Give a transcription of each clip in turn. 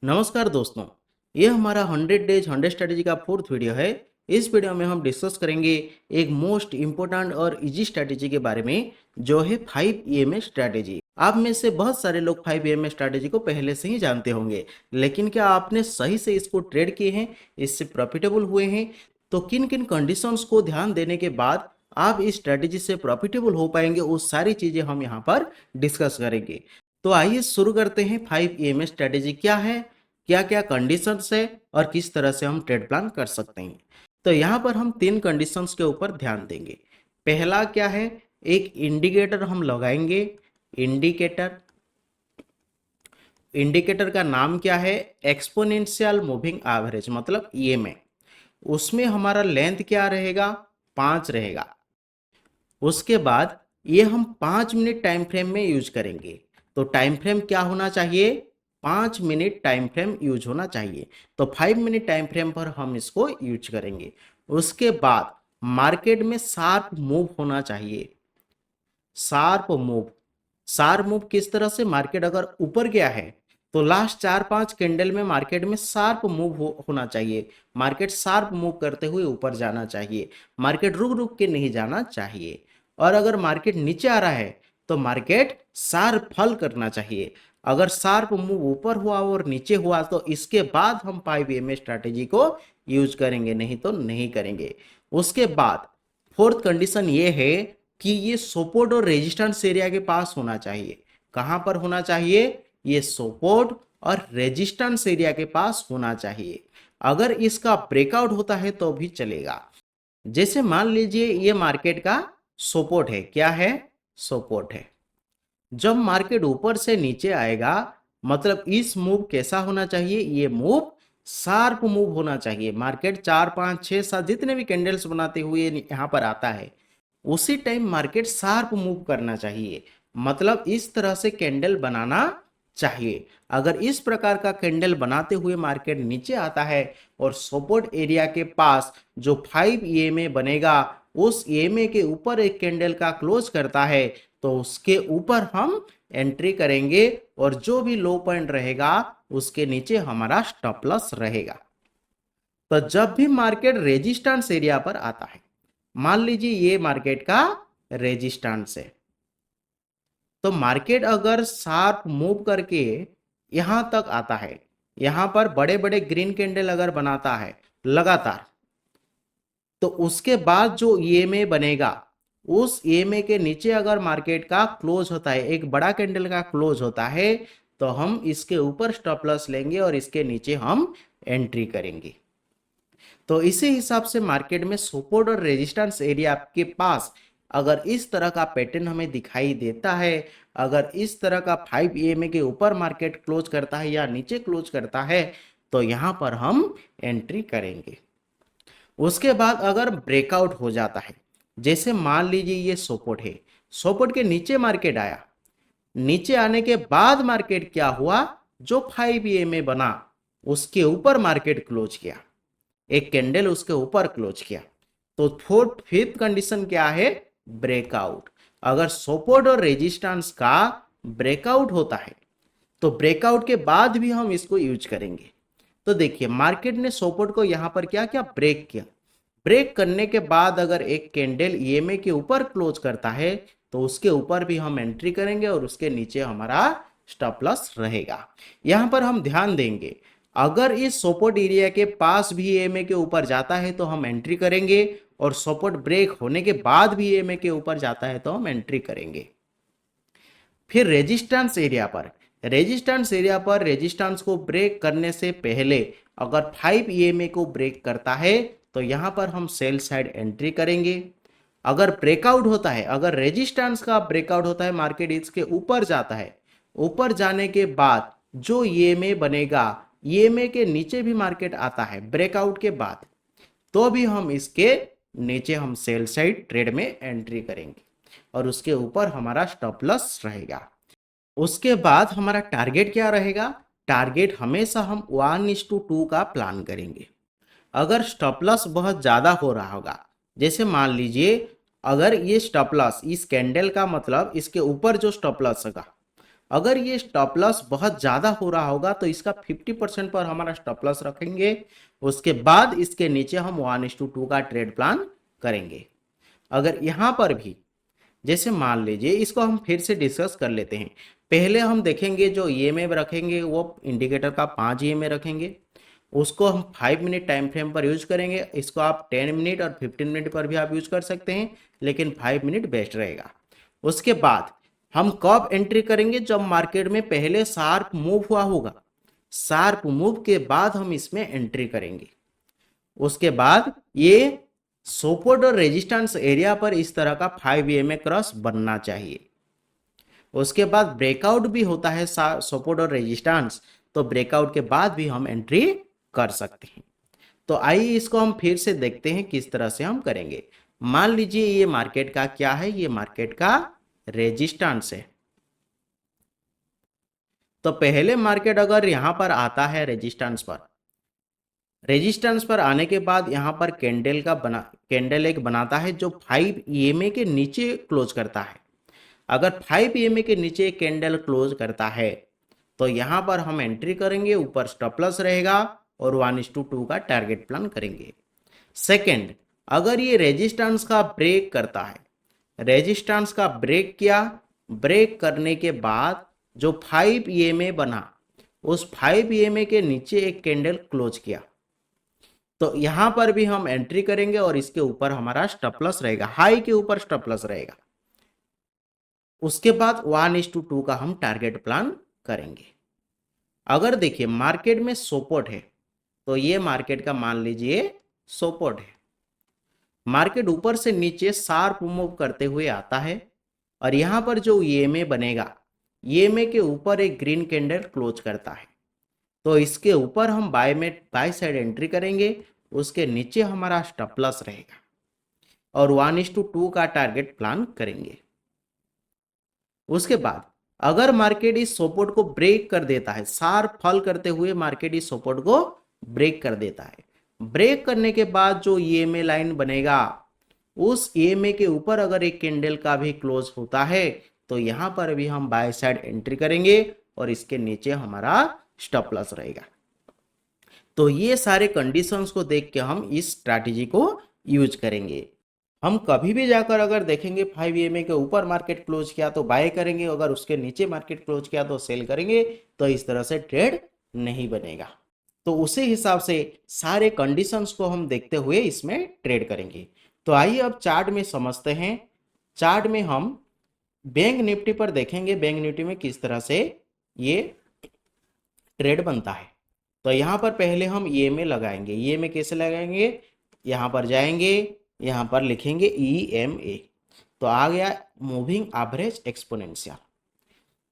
नमस्कार दोस्तों, ये हमारा 100 डेज 100 स्ट्रैटेजी का फोर्थ वीडियो है। इस वीडियो में हम डिस्कस करेंगे एक मोस्ट इम्पोर्टेंट और इजी स्ट्रैटेजी के बारे में, जो है 5 ईएमए स्ट्रैटेजी। आप में से बहुत सारे लोग 5 ईएमए स्ट्रैटेजी को पहले से ही जानते होंगे, लेकिन क्या आपने सही से इसको ट्रेड किए हैं, इससे प्रॉफिटेबल हुए हैं? तो किन किन कंडीशंस को ध्यान देने के बाद आप इस स्ट्रैटेजी से प्रॉफिटेबल हो पाएंगे, वो सारी चीजें हम यहाँ पर डिस्कस करेंगे। तो आइए शुरू करते हैं। 5 ईएमए स्ट्रैटेजी क्या है, क्या क्या कंडीशंस है और किस तरह से हम ट्रेड प्लान कर सकते हैं। तो यहाँ पर हम 3 कंडीशंस के ऊपर ध्यान देंगे। पहला क्या है, एक इंडिकेटर हम लगाएंगे। इंडिकेटर इंडिकेटर का नाम क्या है, एक्सपोनेंशियल मूविंग एवरेज, मतलब ईएमए। उसमें हमारा लेंथ क्या रहेगा, 5 रहेगा। उसके बाद ये हम 5 मिनट टाइम फ्रेम में यूज करेंगे। तो टाइम फ्रेम क्या होना चाहिए, 5 मिनट टाइम फ्रेम यूज होना चाहिए। तो 5 मिनट टाइम फ्रेम पर हम इसको यूज करेंगे। उसके बाद मार्केट में शार्प मूव होना चाहिए। शार्प मूव, शार्प मूव किस तरह से, मार्केट अगर ऊपर गया है तो लास्ट 4-5 कैंडल में मार्केट में शार्प मूव होना चाहिए। मार्केट शार्प मूव करते हुए ऊपर जाना चाहिए, मार्केट रुक रुक के नहीं जाना चाहिए। और अगर मार्केट नीचे आ रहा है तो मार्केट शार्प फॉल करना चाहिए। अगर शार्प मूव ऊपर हुआ और नीचे हुआ तो इसके बाद हम 5 ईएमए स्ट्रैटेजी को यूज करेंगे, नहीं तो नहीं करेंगे। उसके बाद फोर्थ कंडीशन ये है कि ये सपोर्ट और रेजिस्टेंस एरिया के पास होना चाहिए। कहां पर होना चाहिए, ये सपोर्ट और रेजिस्टेंस एरिया के पास होना चाहिए। अगर इसका ब्रेकआउट होता है तो भी चलेगा। जैसे मान लीजिए ये मार्केट का सपोर्ट है, क्या है, सपोर्ट है। जब मार्केट ऊपर से नीचे आएगा, मतलब इस मूव कैसा होना चाहिए, ये मूव शार्प मूव होना चाहिए। मार्केट 4-5-6-7 जितने भी कैंडल्स बनाते हुए यहाँ पर आता है, उसी टाइम मार्केट शार्प मूव करना चाहिए। मतलब इस तरह से कैंडल बनाना चाहिए। अगर इस प्रकार का कैंडल बनाते हुए मार्केट नीचे आता है और सपोर्ट एरिया के पास जो 5 ईएमए बनेगा, उस ईएमए के ऊपर एक कैंडल का क्लोज करता है, तो उसके ऊपर हम एंट्री करेंगे और जो भी लो पॉइंट रहेगा उसके नीचे हमारा स्टॉप लॉस रहेगा। तो जब भी मार्केट रेजिस्टेंस एरिया पर आता है, मान लीजिए ये मार्केट का रेजिस्टेंस है, तो मार्केट अगर शार्प मूव करके यहां तक आता है, यहां पर बड़े बड़े ग्रीन कैंडल अगर बनाता है लगातार, तो उसके बाद जो ईएमए बनेगा, उस ईएमए के नीचे अगर मार्केट का क्लोज होता है, एक बड़ा कैंडल का क्लोज होता है, तो हम इसके ऊपर स्टॉप लॉस लेंगे और इसके नीचे हम एंट्री करेंगे। तो इसी हिसाब से मार्केट में सपोर्ट और रेजिस्टेंस एरिया के पास अगर इस तरह का पैटर्न हमें दिखाई देता है, अगर इस तरह का 5 ईएमए के ऊपर मार्केट क्लोज करता है या नीचे क्लोज करता है, तो यहां पर हम एंट्री करेंगे। उसके बाद अगर ब्रेकआउट हो जाता है, जैसे मान लीजिए ये सपोर्ट है, सपोर्ट के नीचे मार्केट आया, नीचे आने के बाद मार्केट क्या हुआ, जो 5 ईएमए बना उसके ऊपर मार्केट क्लोज किया, एक कैंडल उसके ऊपर क्लोज किया। तो फोर्थ फिफ्थ कंडीशन क्या है, ब्रेकआउट। अगर सपोर्ट और रेजिस्टेंस का ब्रेकआउट होता है तो ब्रेकआउट के बाद भी हम इसको यूज करेंगे। तो देखिए मार्केट ने सपोर्ट को यहां पर क्या क्या ब्रेक किया, ब्रेक करने के बाद अगर एक कैंडल ईएमए के ऊपर क्लोज करता है तो उसके ऊपर भी हम एंट्री करेंगे और उसके नीचे हमारा स्टॉप लॉस रहेगा। यहां पर हम ध्यान देंगे, अगर इस सपोर्ट एरिया के पास भी ईएमए के ऊपर जाता है तो हम एंट्री करेंगे, और सपोर्ट ब्रेक होने के बाद भी ईएमए के ऊपर जाता है तो हम एंट्री करेंगे। फिर रेजिस्टेंस एरिया पर रेजिस्टेंस को ब्रेक करने से पहले अगर 5 ईएमए को ब्रेक करता है तो यहां पर हम सेल साइड एंट्री करेंगे। अगर ब्रेकआउट होता है, अगर रेजिस्टेंस का ब्रेकआउट होता है, मार्केट इसके ऊपर जाता है, ऊपर जाने के बाद जो ईएमए बनेगा, ईएमए के नीचे भी मार्केट आता है ब्रेकआउट के बाद, तो भी हम इसके नीचे हम सेल साइड ट्रेड में एंट्री करेंगे और उसके ऊपर हमारा स्टॉप लॉस रहेगा। उसके बाद हमारा टारगेट क्या रहेगा, टारगेट हमेशा हम 1:2 का प्लान करेंगे। अगर स्टॉप लॉस बहुत ज़्यादा हो रहा होगा, जैसे मान लीजिए अगर ये स्टॉप लॉस, इस कैंडल का मतलब इसके ऊपर जो स्टॉप लॉस होगा, अगर ये स्टॉप लॉस बहुत ज़्यादा हो रहा होगा तो इसका 50% पर हमारा स्टॉप लॉस रखेंगे। उसके बाद इसके नीचे हम 1:2 का ट्रेड प्लान करेंगे। अगर यहाँ पर भी जैसे मान लीजिए, इसको हम फिर से डिस्कस कर लेते हैं। पहले हम देखेंगे जो ईएमए रखेंगे वो इंडिकेटर का 5 ईएमए रखेंगे, उसको हम 5 मिनट टाइम फ्रेम पर यूज करेंगे। इसको आप 10 मिनट और 15 मिनट पर भी आप यूज कर सकते हैं, लेकिन 5 मिनट बेस्ट रहेगा। उसके बाद हम कब एंट्री करेंगे? जब मार्केट में पहले शार्प मूव हुआ होगा। शार्प मूव के बाद हम इसमें एंट्री करेंगे। उसके बाद ये सपोर्ट और रेजिस्टेंस एरिया पर इस तरह का 5 ईएमए क्रॉस बनना चाहिए। उसके बाद ब्रेकआउट भी होता है सपोर्ट और रेजिस्टेंस, तो ब्रेकआउट के बाद भी हम एंट्री कर सकते हैं। तो आइए इसको हम फिर से देखते हैं किस तरह से हम करेंगे। मान लीजिए ये मार्केट का क्या है? ये मार्केट का रेजिस्टेंस है। तो पहले मार्केट अगर यहां पर आता है रेजिस्टेंस पर आने के बाद यहां पर कैंडल एक बनाता है जो 5 ईएमए के नीचे क्लोज करता है। अगर 5 ईएमए के नीचे कैंडल क्लोज करता है तो यहां पर हम एंट्री करेंगे, ऊपर स्टॉप लॉस रहेगा और 1:2 का टारगेट प्लान करेंगे। सेकंड, अगर ये रेजिस्टेंस का ब्रेक करता है, रेजिस्टेंस का ब्रेक किया, ब्रेक करने के बाद जो 5 ईएमए बना, उस 5 ईएमए के नीचे एक कैंडल क्लोज किया, तो यहां पर भी हम एंट्री करेंगे और इसके ऊपर हमारा स्टॉप लॉस रहेगा, हाई के ऊपर स्टॉप लॉस रहेगा। उसके बाद 1:2 का हम टारगेट प्लान करेंगे। अगर देखिए मार्केट में सपोर्ट है, तो ये मार्केट का मान लीजिए सपोर्ट है। मार्केट ऊपर से नीचे शार्प मूव करते हुए आता है और यहां पर जो ईएमए बनेगा, ईएमए के ऊपर एक ग्रीन कैंडल क्लोज करता है, तो इसके ऊपर हम बाय साइड एंट्री करेंगे। उसके नीचे हमारा स्टॉप लॉस रहेगा और 1:2 का टारगेट प्लान करेंगे। उसके बाद अगर मार्केट इस सपोर्ट को ब्रेक कर देता है, शार्प फॉल करते हुए मार्केट इस सपोर्ट को ब्रेक कर देता है, ब्रेक करने के बाद जो ईएमए लाइन बनेगा, उस ईएमए के ऊपर अगर एक कैंडल का भी क्लोज होता है तो यहां पर भी हम बाय साइड एंट्री करेंगे और इसके नीचे हमारा स्टॉप लॉस रहेगा। तो ये सारे कंडीशंस को देख के हम इस स्ट्रैटेजी को यूज करेंगे। हम कभी भी जाकर अगर देखेंगे 5 ईएमए के ऊपर मार्केट क्लोज किया तो बाय करेंगे, अगर उसके नीचे मार्केट क्लोज किया तो सेल करेंगे। तो इस तरह से ट्रेड नहीं बनेगा। तो उसी हिसाब से सारे कंडीशंस को हम देखते हुए इसमें ट्रेड करेंगे। तो आइए अब चार्ट में समझते हैं। चार्ट में हम बैंक निफ्टी पर देखेंगे, बैंक निफ्टी में किस तरह से ये ट्रेड बनता है। तो यहाँ पर पहले हम ईएमए लगाएंगे। ईएमए कैसे लगाएंगे? यहाँ पर जाएंगे, यहाँ पर लिखेंगे ईएमए, तो आ गया मूविंग एवरेज एक्सपोनेंशियल।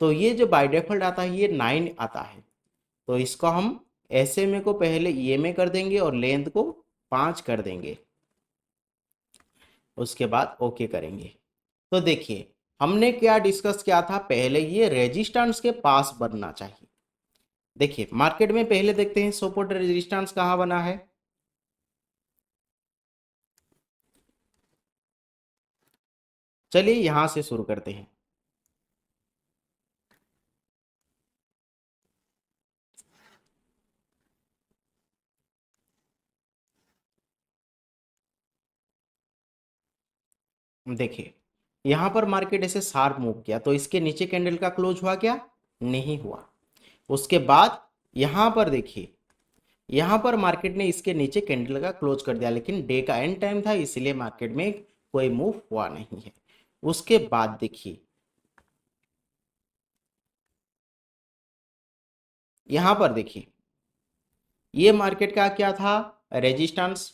तो ये जो बाय डिफॉल्ट आता है ये 9 आता है, तो इसको हम एसएमए को पहले ईएमए कर देंगे और लेंथ को 5 कर देंगे। उसके बाद ओके करेंगे। तो देखिए हमने क्या डिस्कस किया था, पहले ये रेजिस्टेंस के पास बनना चाहिए। देखिए मार्केट में पहले देखते हैं सपोर्ट रेजिस्टेंस कहाँ बना है। चलिए यहां से शुरू करते हैं। देखिए यहां पर मार्केट ऐसे शार्प मूव किया, तो इसके नीचे कैंडल का क्लोज हुआ क्या? नहीं हुआ। उसके बाद यहां पर देखिए, यहां पर मार्केट ने इसके नीचे कैंडल का क्लोज कर दिया, लेकिन डे का एंड टाइम था इसलिए मार्केट में कोई मूव हुआ नहीं है। उसके बाद देखिए यहां पर देखिए ये मार्केट का क्या था? रेजिस्टेंस।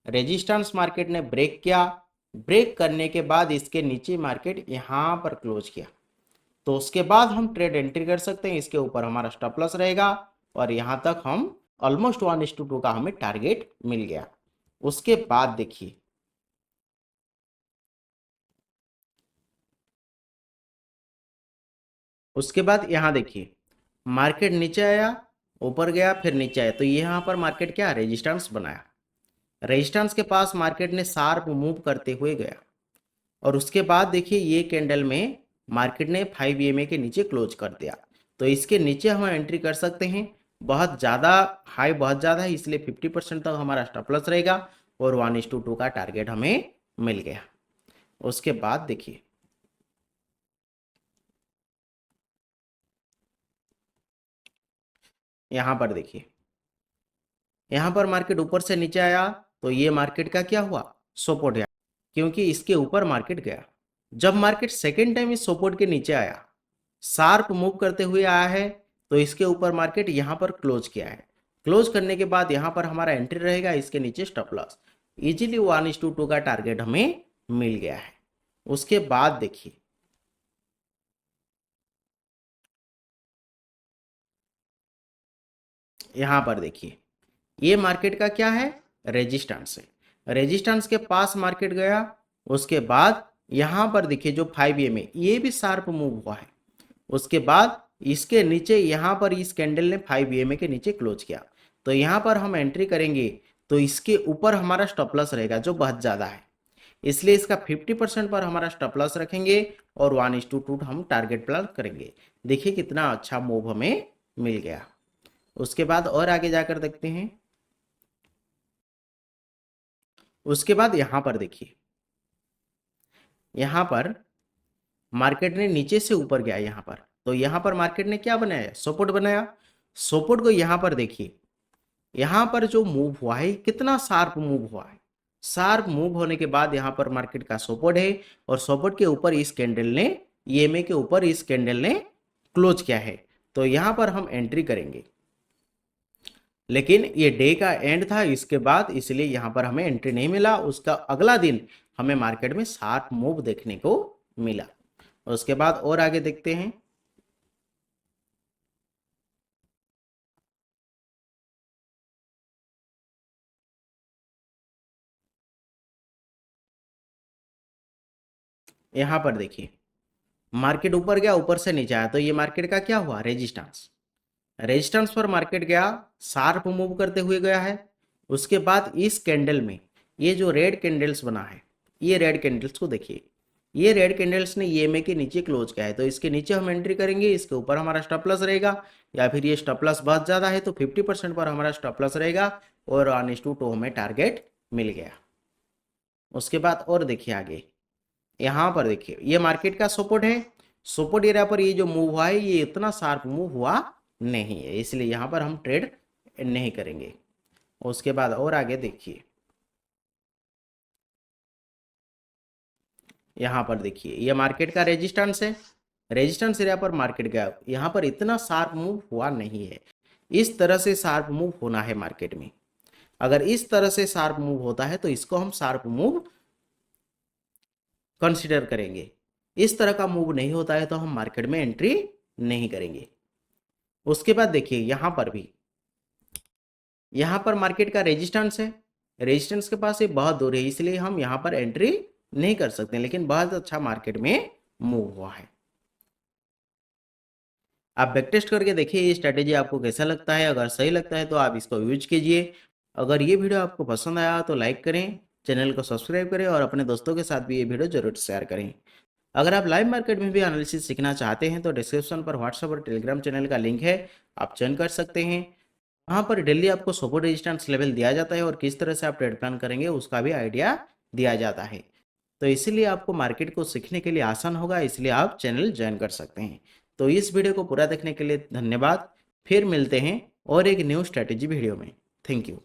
रेजिस्टेंस मार्केट ने ब्रेक किया, ब्रेक करने के बाद इसके नीचे मार्केट यहां पर क्लोज किया, तो उसके बाद हम ट्रेड एंट्री कर सकते हैं। इसके ऊपर हमारा स्टॉप लॉस रहेगा और यहां तक हम ऑलमोस्ट 1:2 का हमें टारगेट मिल गया। उसके बाद देखिए उसके बाद यहां देखिए मार्केट नीचे आया, ऊपर गया, फिर नीचे आया, तो यहां पर मार्केट क्या रेजिस्टेंस बनाया। रेजिस्टेंस के पास मार्केट ने शार्प मूव करते हुए गया और उसके बाद देखिए ये कैंडल में मार्केट ने 5 EMA के नीचे क्लोज कर दिया, तो इसके नीचे हम एंट्री कर सकते हैं। बहुत ज़्यादा हाई, बहुत ज़्यादा है, इसलिए 50% तक हमारा स्टॉप लॉस रहेगा और 1:2 का टारगेट हमें मिल गया। उसके बाद देखिए यहाँ पर देखिए, यहाँ पर मार्केट ऊपर से नीचे आया तो ये मार्केट का क्या हुआ, सपोर्ट है, क्योंकि इसके ऊपर मार्केट गया। जब मार्केट सेकेंड टाइम इस सपोर्ट के नीचे आया, शार्प मूव करते हुए आया है, तो इसके ऊपर मार्केट यहाँ पर क्लोज किया है। क्लोज करने के बाद यहाँ पर हमारा एंट्री रहेगा, इसके नीचे स्टॉप लॉस। इजीली 1:2 का टारगेट हमें मिल गया है। उसके बाद देखिए यहाँ पर देखिए, ये मार्केट का क्या है, रेजिस्टेंस है। रेजिस्टेंस के पास मार्केट गया, उसके बाद यहाँ पर देखिए जो 5 EMA ये भी शार्प मूव हुआ है। उसके बाद इसके नीचे यहाँ पर इस कैंडल ने 5 EMA के नीचे क्लोज किया, तो यहाँ पर हम एंट्री करेंगे तो इसके ऊपर हमारा स्टॉप लॉस रहेगा जो बहुत ज़्यादा है, इसलिए इसका 50% पर हमारा स्टॉप लॉस रखेंगे और 1:2 हम टारगेट प्लान करेंगे। देखिए कितना अच्छा मूव हमें मिल गया। उसके बाद और आगे जाकर देखते हैं। उसके बाद यहाँ पर देखिए, यहाँ पर मार्केट ने नीचे से ऊपर गया यहाँ पर, तो यहाँ पर मार्केट ने क्या बनाया, सपोर्ट बनाया। सपोर्ट को यहाँ पर देखिए, यहाँ पर जो मूव हुआ है कितना शार्प मूव हुआ है। शार्प मूव होने के बाद यहाँ पर मार्केट का सपोर्ट है और सपोर्ट के ऊपर इस कैंडल ने, EMA के ऊपर इस कैंडल ने क्लोज किया है, तो यहाँ पर हम एंट्री करेंगे। लेकिन ये डे का एंड था इसके बाद, इसलिए यहाँ पर हमें एंट्री नहीं मिला। उसका अगला दिन हमें मार्केट में शार्प मूव देखने को मिला। उसके बाद और आगे देखते हैं। यहाँ पर देखिए मार्केट ऊपर गया, ऊपर से नीचे आया, तो ये मार्केट का क्या हुआ, रेजिस्टेंस। रेजिस्टेंस पर मार्केट गया, शार्प मूव करते हुए गया है। उसके बाद इस कैंडल में ये जो रेड कैंडल्स बना है, ये रेड कैंडल्स को देखिए, ये रेड कैंडल्स ने EMA के नीचे क्लोज किया है, तो इसके नीचे हम एंट्री करेंगे। इसके ऊपर हमारा स्टॉप लॉस रहेगा, या फिर ये स्टॉप लॉस बहुत ज़्यादा है तो 50% पर हमारा स्टॉप लॉस रहेगा और 1:2 हमें टारगेट मिल गया। उसके बाद और देखिए आगे, यहाँ पर देखिए ये मार्केट का सपोर्ट है। सपोर्ट एरिया पर ये जो मूव हुआ है ये इतना शार्प मूव हुआ नहीं है, इसलिए यहाँ पर हम ट्रेड नहीं करेंगे। उसके बाद और आगे देखिए, यहाँ पर देखिए ये मार्केट का रेजिस्टेंस है। रेजिस्टेंस एरिया पर मार्केट गया, यहाँ पर इतना शार्प मूव हुआ नहीं है। इस तरह से शार्प मूव होना है मार्केट में। अगर इस तरह से शार्प मूव होता है तो इसको हम शार्प मूव कंसिडर करेंगे। इस तरह का मूव नहीं होता है तो हम मार्केट में एंट्री नहीं करेंगे। उसके बाद देखिए यहाँ पर भी, यहाँ पर मार्केट का रेजिस्टेंस है। रेजिस्टेंस के पास ये बहुत दूर है, इसलिए हम यहाँ पर एंट्री नहीं कर सकते, लेकिन बहुत अच्छा मार्केट में मूव हुआ है। आप बैक टेस्ट करके देखिए ये स्ट्रेटेजी आपको कैसा लगता है। अगर सही लगता है तो आप इसको यूज कीजिए। अगर ये वीडियो आपको पसंद आया तो लाइक करें, चैनल को सब्सक्राइब करें और अपने दोस्तों के साथ भी ये वीडियो जरूर शेयर करें। अगर आप लाइव मार्केट में भी एनालिसिस सीखना चाहते हैं तो डिस्क्रिप्शन पर व्हाट्सएप और टेलीग्राम चैनल का लिंक है, आप ज्वाइन कर सकते हैं। वहाँ पर डेली आपको सपोर्ट रेजिस्टेंस लेवल दिया जाता है और किस तरह से आप ट्रेड प्लान करेंगे उसका भी आइडिया दिया जाता है। तो इसीलिए आपको मार्केट को सीखने के लिए आसान होगा, इसलिए आप चैनल ज्वाइन कर सकते हैं। तो इस वीडियो को पूरा देखने के लिए धन्यवाद। फिर मिलते हैं और एक न्यू स्ट्रैटेजी वीडियो में। Thank you.